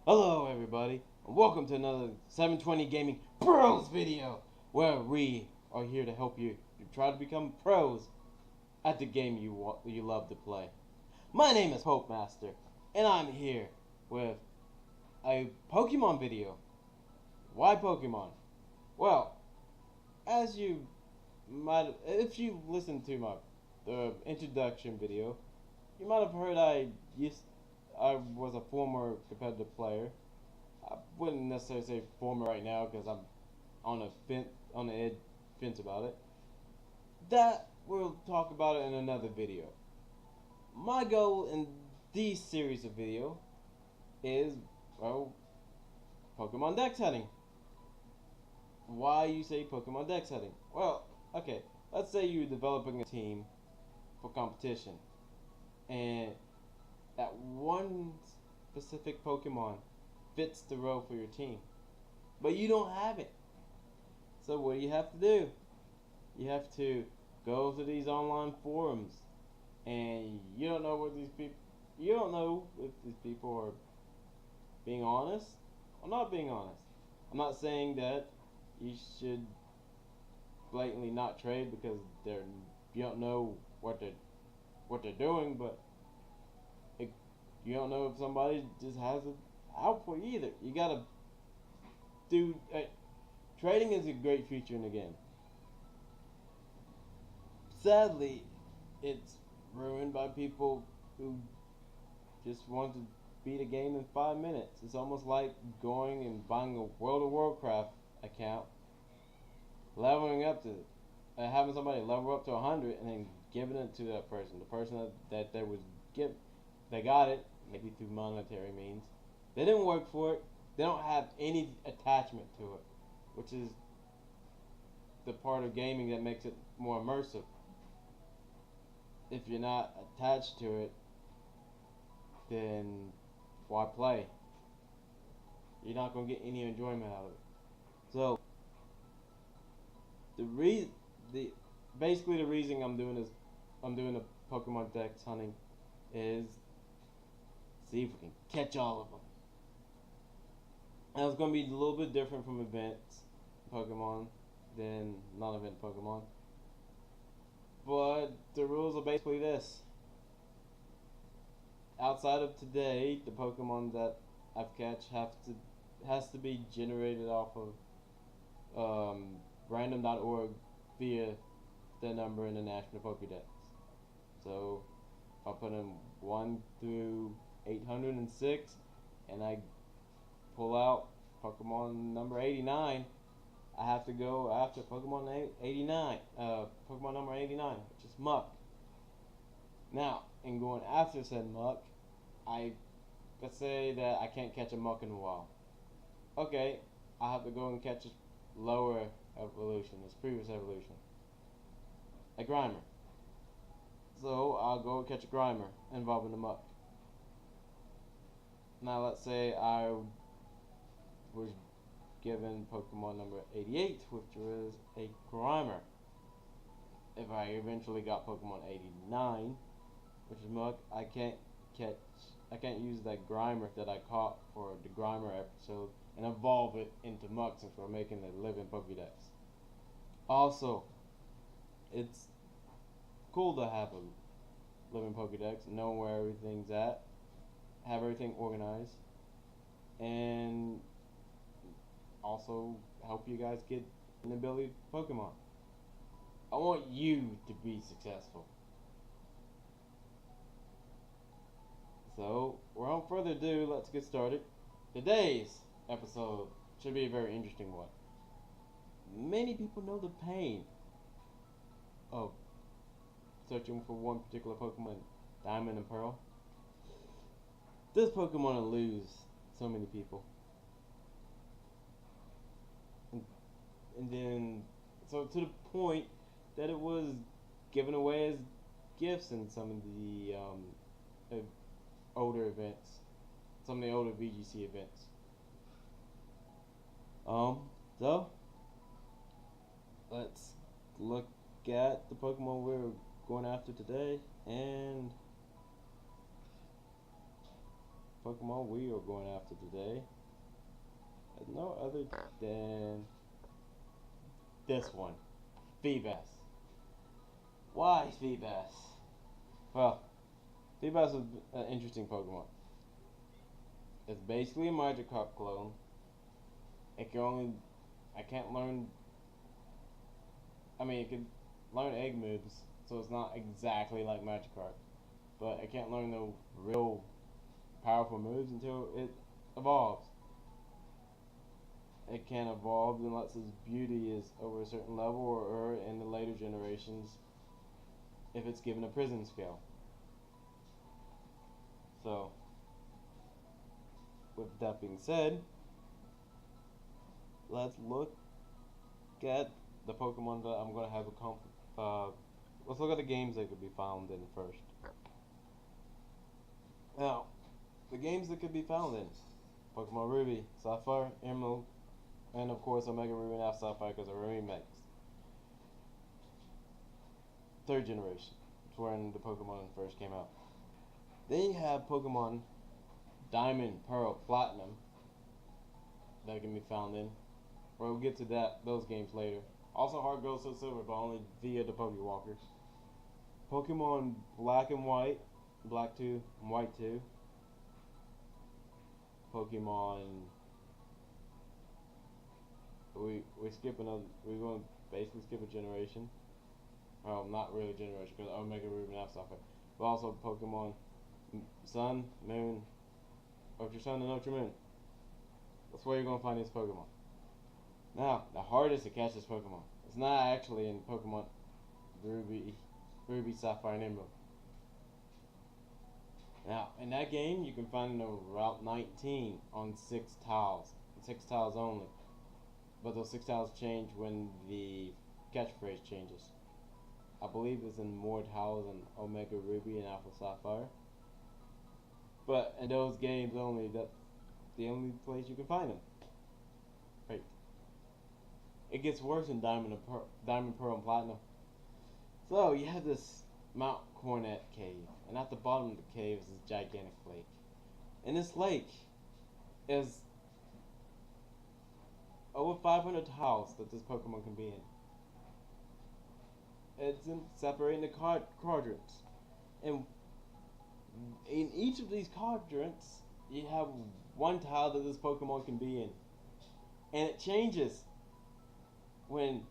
Hello everybody, and welcome to another 720 Gaming Pros video, where we are here to help you try to become pros at the game you love to play. My name is Hope Master, and I'm here with a Pokemon video. Why Pokemon? Well, as you might, if you listened to my introduction video, you might have heard I was a former competitive player. I wouldn't necessarily say former right now because I'm on the edge fence about it. That we'll talk about it in another video. My goal in this series of video is, well, Pokemon deck setting. Why you say Pokemon deck setting? Well, okay, let's say you're developing a team for competition, and that one specific Pokemon fits the role for your team, but you don't have it. So what do you have to do? You have to go to these online forums, and you don't know what these people. You don't know if these people are being honest or not being honest. I'm not saying that you should blatantly not trade because you don't know what they're doing, but you don't know if somebody just has it out for you either. You gotta do. Trading is a great feature in the game. Sadly, it's ruined by people who just want to beat a game in 5 minutes. It's almost like going and buying a World of Warcraft account, leveling up to having somebody level up to 100 and then giving it to that person. The person that they was they got it maybe through monetary means. They didn't work for it. They don't have any attachment to it, which is the part of gaming that makes it more immersive. If you're not attached to it, then why play? You're not gonna get any enjoyment out of it. So the reason, the basically the reason I'm doing the Pokemon Dex hunting is see if we can catch all of them. Now it's gonna be a little bit different from events Pokemon than non-event Pokemon, but the rules are basically this. Outside of today, the Pokemon that I've catch has to be generated off of random.org via the number in the National Pokedex. So if I put in 1 through 806 and I pull out Pokemon number 89, I have to go after Pokemon 89, Pokemon number 89, which is Muck. Now, in going after said Muck, let's say that I can't catch a Muck in a while. Okay, I have to go and catch a lower evolution, this previous evolution, a Grimer. So I'll go catch a Grimer involving the Muck. Now let's say I was given Pokemon number 88, which was a Grimer. If I eventually got Pokemon 89, which is Muck, I can't use that Grimer that I caught for the Grimer episode and evolve it into Muck since we're making a living Pokedex. Also, it's cool to have a living Pokedex, know where everything's at, have everything organized, and also help you guys get an ability to Pokemon. I want you to be successful. So, without further ado, let's get started. Today's episode should be a very interesting one. Many people know the pain of searching for one particular Pokemon, Diamond and Pearl. This Pokemon will lose so many people. And then, so to the point that it was given away as gifts in some of the older events, some of the older VGC events. So let's look at the Pokemon we're going after today, and Pokemon we are going after today is no other than this one, Feebas. Why Feebas? Well, Feebas is an interesting Pokemon. It's basically a Magikarp clone. It can only, I can't learn, I mean it can learn egg moves, so it's not exactly like Magikarp. But it can't learn the real powerful moves until it evolves. It can evolve unless its beauty is over a certain level, or in the later generations, if it's given a prison scale. So, with that being said, let's look at the Pokemon that I'm going to have let's look at the games they could be found in first. Now, the games that could be found in Pokemon Ruby, Sapphire, Emerald, and of course Omega Ruby and Alpha Sapphire because they're remakes. Third generation, it's when the Pokemon first came out. Then you have Pokemon Diamond, Pearl, Platinum that can be found in. We'll get to those games later. Also Heart Gold, Soul Silver, but only via the Pokewalkers. Pokemon Black and White, Black 2 and White 2. Pokemon, we're going to basically skip a generation. Well, not really a generation because Omega Ruby and Alpha Sapphire. But also Pokemon Sun, Moon, Ultra Sun, and Ultra Moon. That's where you're going to find these Pokemon. Now, the hardest to catch this Pokemon. It's not actually in Pokemon Ruby, Sapphire, and Emerald. Now, in that game, you can find the Route 19 on 6 tiles. 6 tiles only. But those 6 tiles change when the catchphrase changes. I believe it's in more tiles than Omega Ruby and Alpha Sapphire. But in those games only, that's the only place you can find them. Right. It gets worse in Diamond, Pearl, and Platinum. So, you have this Mount Coronet cave, and at the bottom of the cave is this gigantic lake. And this lake is over 500 tiles that this Pokemon can be in. It's in separating the quadrants. And in each of these quadrants, you have one tile that this Pokemon can be in. And it changes when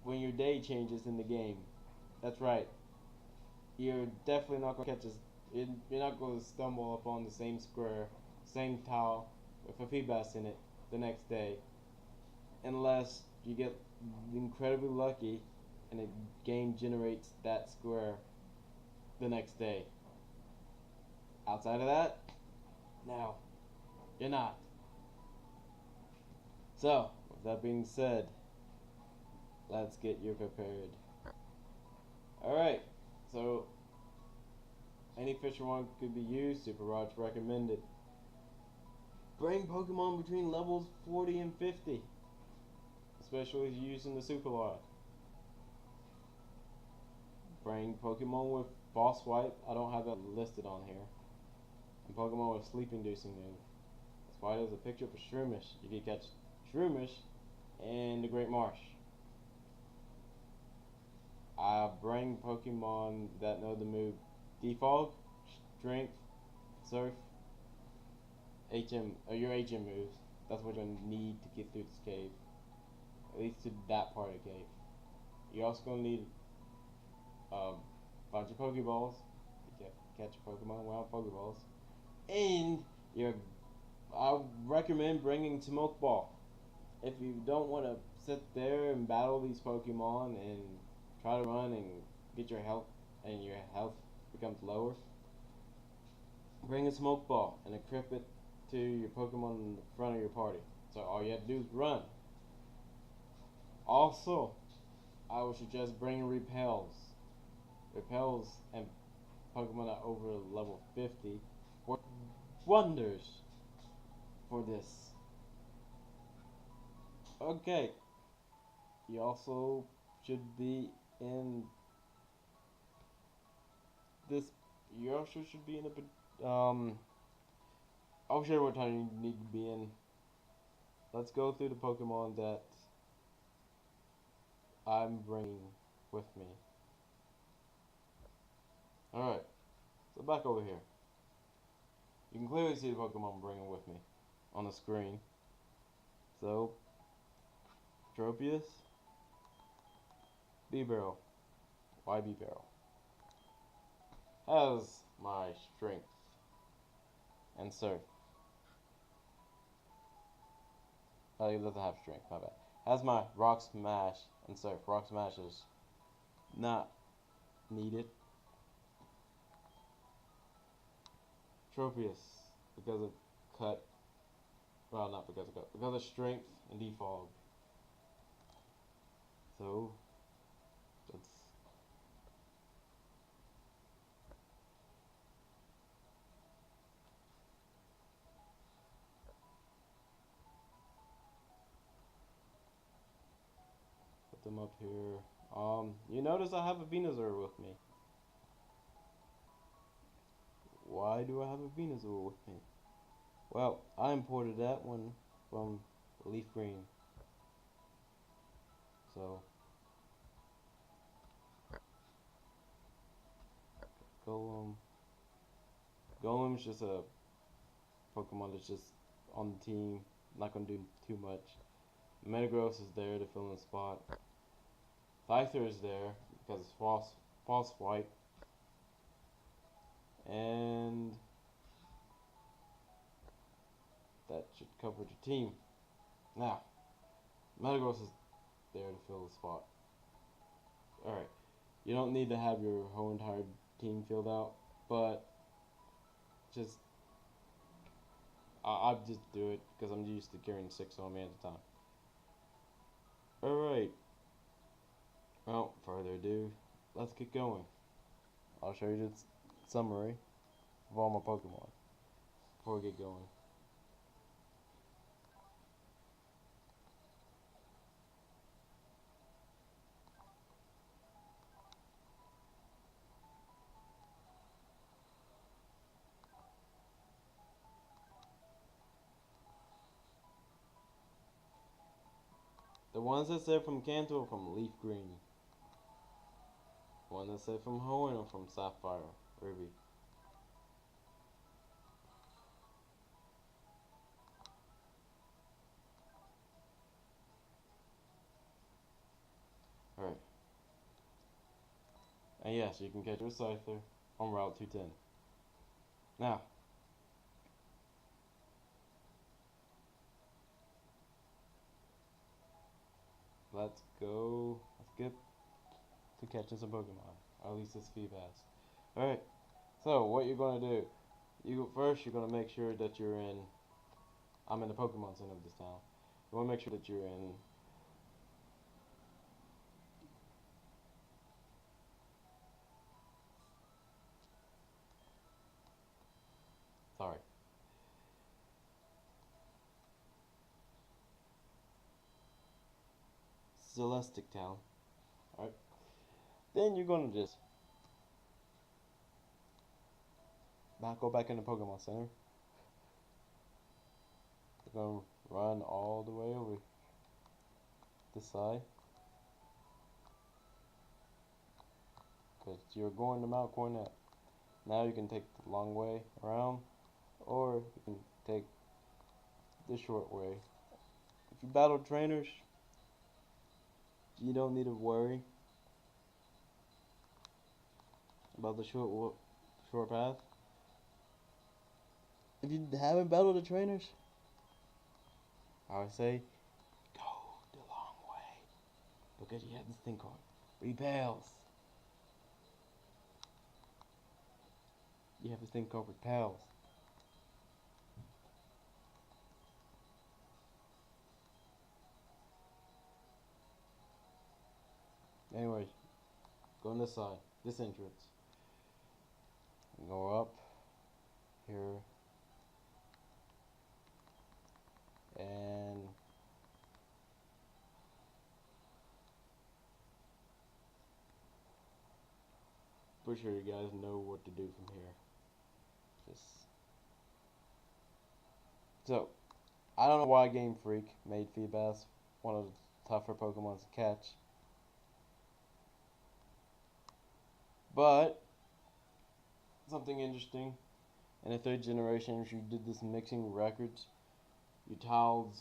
your day changes in the game. That's right. You're definitely not going to catch this. You're not going to stumble upon the same square, same tile with a Feebas in it the next day, unless you get incredibly lucky and the game generates that square the next day. Outside of that, no, you're not. So, with that being said, let's get you prepared. Alright, so any Fisher one could be used, Super Rod's recommended. Bring Pokemon between levels 40 and 50, especially using the Super Rod. Bring Pokemon with False Swipe, I don't have that listed on here. And Pokemon with Sleep Inducing move. That's why there's a picture of a Shroomish. You can catch Shroomish in the Great Marsh. I bring Pokemon that know the move Defog, Strength, Surf, your HM moves. That's what you'll need to get through this cave. At least to that part of the cave. You're also going to need a bunch of Pokeballs to catch a Pokemon without Pokeballs. And I recommend bringing Smoke Ball. If you don't want to sit there and battle these Pokemon and try to run and get your health, and your health becomes lower, bring a Smoke Ball and equip it to your Pokemon in the front of your party. So all you have to do is run. Also, I would suggest bringing Repels. Repels and Pokemon that are over level 50 work wonders for this. Okay, you also should be in this. You also should be in a I'll share what time you need to be in. Let's go through the Pokemon that I'm bringing with me. Alright, so back over here. You can clearly see the Pokemon I'm bringing with me on the screen. So, Tropius, B-Barrel. Why B-Barrel? Has my strength and surf. Oh, it doesn't have strength, my bad. Has my rock smash and surf. Rock smash is not needed. Tropius, because of cut. Well, not because of cut. Because of strength and defog. So, let's. Put them up here. You notice I have a Venusaur with me. Why do I have a Venusaur with me? Well, I imported that one from Leaf Green. So, Golem. Golem's just a Pokemon that's just on the team. Not gonna do too much. Metagross is there to fill in the spot. Scyther is there because it's false white. And that should cover the team. Now, Metagross is there to fill the spot. Alright, you don't need to have your whole entire team filled out, but just, I'll just do it because I'm used to carrying 6 on me at a time. Alright, without further ado, let's get going. I'll show you the summary of all my Pokemon before we get going. The ones that said from Kanto are from Leaf Green. The ones that said from Hoenn are from Sapphire Ruby. Alright. And yes, you can catch with Scyther on Route 210. Now, let's get to catching some Pokemon. Or at least it's Feebas. Alright, so what you're going to do, you're going to make sure that you're in, I'm in the Pokemon Center of this town. You want to make sure that you're in, sorry. Celestic Town. Alright. Then you're going to just go back in the Pokemon Center. You're going to run all the way over this side. Because you're going to Mount Cornet. Now you can take the long way around, or you can take the short way. If you battle trainers, you don't need to worry about the short path. If you haven't battled the trainers, I would say go the long way, because you have this thing called repels. You have this thing called repels. Anyway, go on this side, this entrance. Go up here and pretty sure you guys know what to do from here. Just So, I don't know why Game Freak made Feebas one of the tougher Pokemon to catch. But, something interesting, in the third generation, you did this mixing records. You tiled,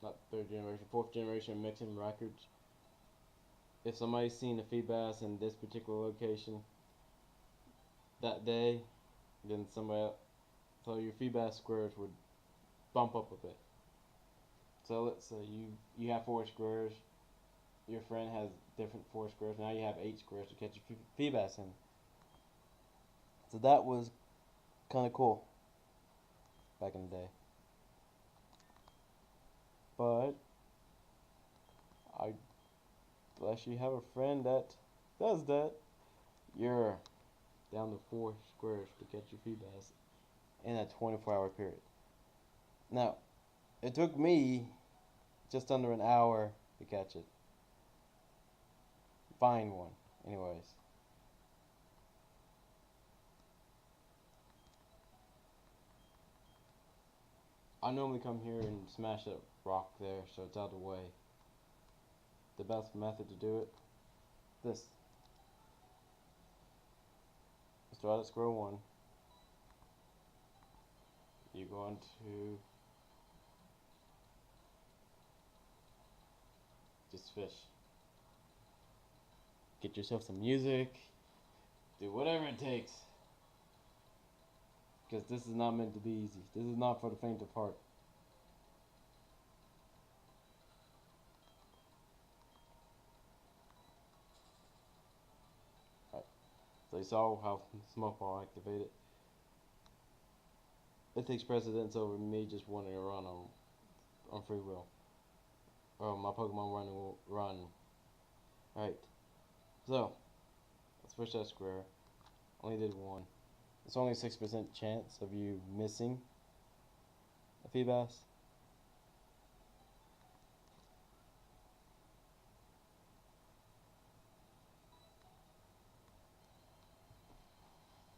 not third generation, fourth generation mixing records. If somebody's seen a Feebas in this particular location that day, then somebody, so your Feebas squares would bump up a bit. So let's say you have 4 squares, your friend has different 4 squares, now you have 8 squares to catch your Feebas in. So that was kind of cool back in the day. But unless you have a friend that does that, you're down to 4 squares to catch your Feebas in a 24-hour period. Now, it took me just under an hour to catch it. Find one, anyways. I normally come here and smash that rock there so it's out of the way. The best method to do it, this. Start at square one. You're going to just fish. Get yourself some music. Do whatever it takes. Because this is not meant to be easy. This is not for the faint of heart. Alright. So you saw how smoke ball activated. It takes precedence over me just wanting to run on free will. Or my Pokemon run. Alright. So, let's push that square. Only did one. It's only a 6% chance of you missing a Feebas.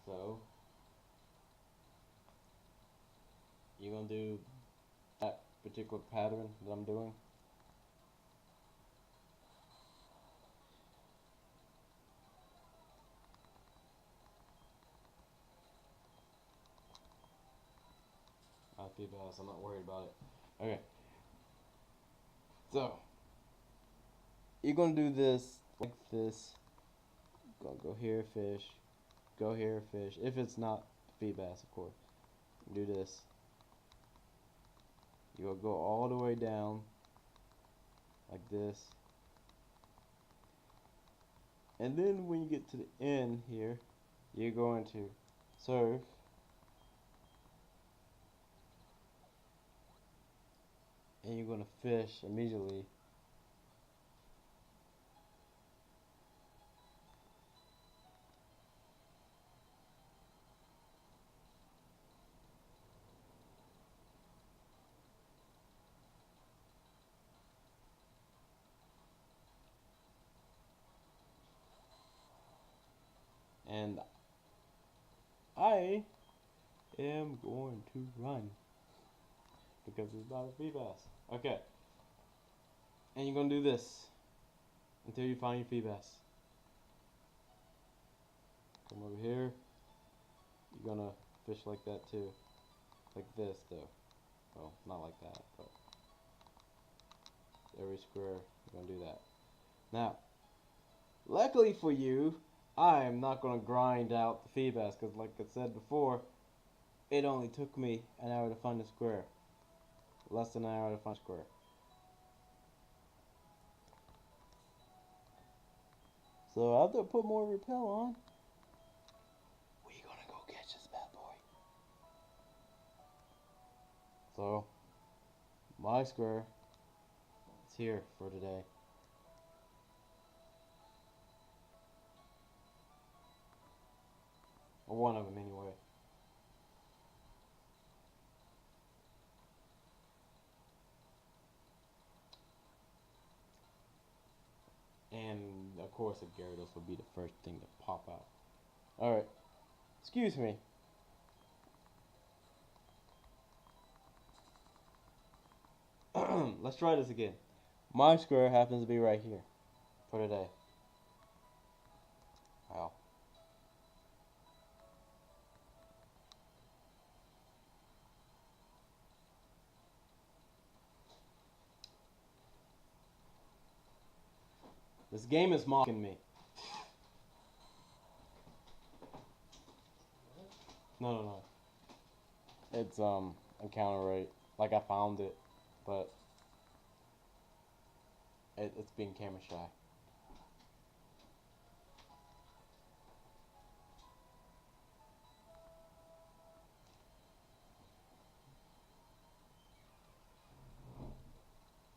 So, you're going to do that particular pattern that I'm doing. Feebas, I'm not worried about it. Okay. So, you're going to do this like this. Go here, fish. Go here, fish. If it's not Feebas, of course. Do this. You'll go all the way down like this. And then when you get to the end here, you're going to surf. And you're going to fish immediately. And I am going to run because it's not a Feebas. Okay. And you're going to do this until you find your Feebas. Come over here. You're going to fish like that too. Like this though. Well, not like that, but every square you're going to do that. Now, luckily for you, I am not going to grind out the Feebas because like I said before, it only took me an hour to find a square. Less than an hour to find a square. So I have to put more repel on. We're gonna go catch this bad boy. So my square is here for today. Or one of them anyway. And of course a Gyarados would be the first thing to pop out. Alright. Excuse me. Let's try this again. My square happens to be right here for today. Wow. This game is mocking me. No. It's encounter rate. Like I found it, but it's being camera shy.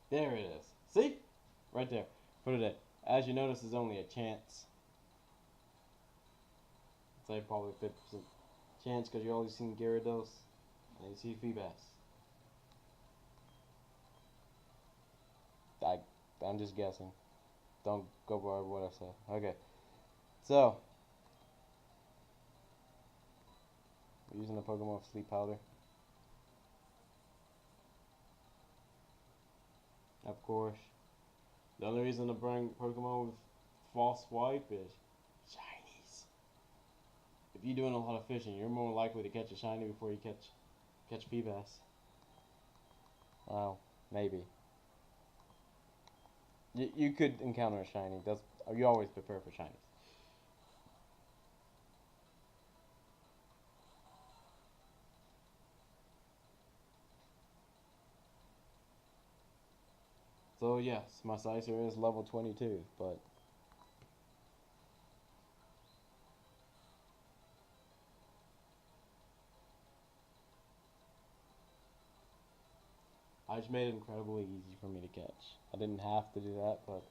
There it is. See? Right there. Put it in. As you notice, there's only a chance. I'd say probably 50% chance because you always seen Gyarados and you see Feebas. I'm just guessing. Don't go by what I said. Okay. So, we're using the Pokemon Sleep Powder. Of course. The only reason to bring Pokemon with false swipe is shinies. If you're doing a lot of fishing, you're more likely to catch a shiny before you catch Feebas. Well, maybe. You could encounter a shiny. You always prepare for shinies. So yes, my Scyther is level 22, but I just made it incredibly easy for me to catch. I didn't have to do that, but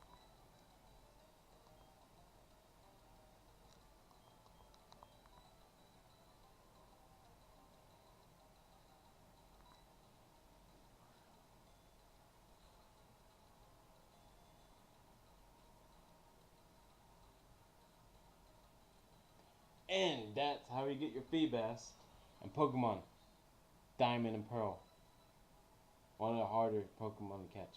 and that's how you get your Feebas and Pokemon Diamond and Pearl. One of the harder Pokemon to catch.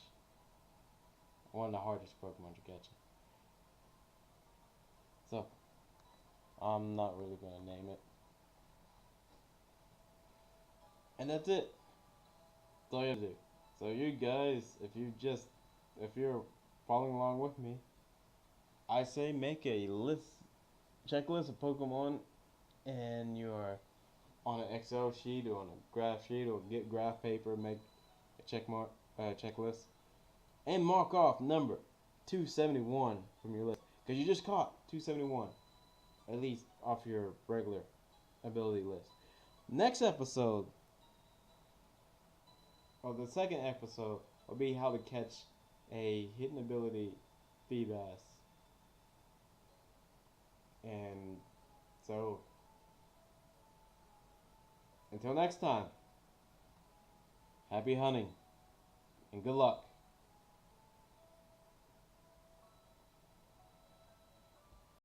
One of the hardest Pokemon to catch. So, I'm not really going to name it. And that's it. That's all you have to do. So you guys, if you're following along with me, I say make a checklist of Pokemon and you're on an Excel sheet or on a graph sheet or get graph paper, make a checklist, and mark off number 271 from your list because you just caught 271 at least off your regular ability list. Next episode, or the second episode, will be how to catch a hidden ability Feebas. And so, until next time, happy hunting and good luck.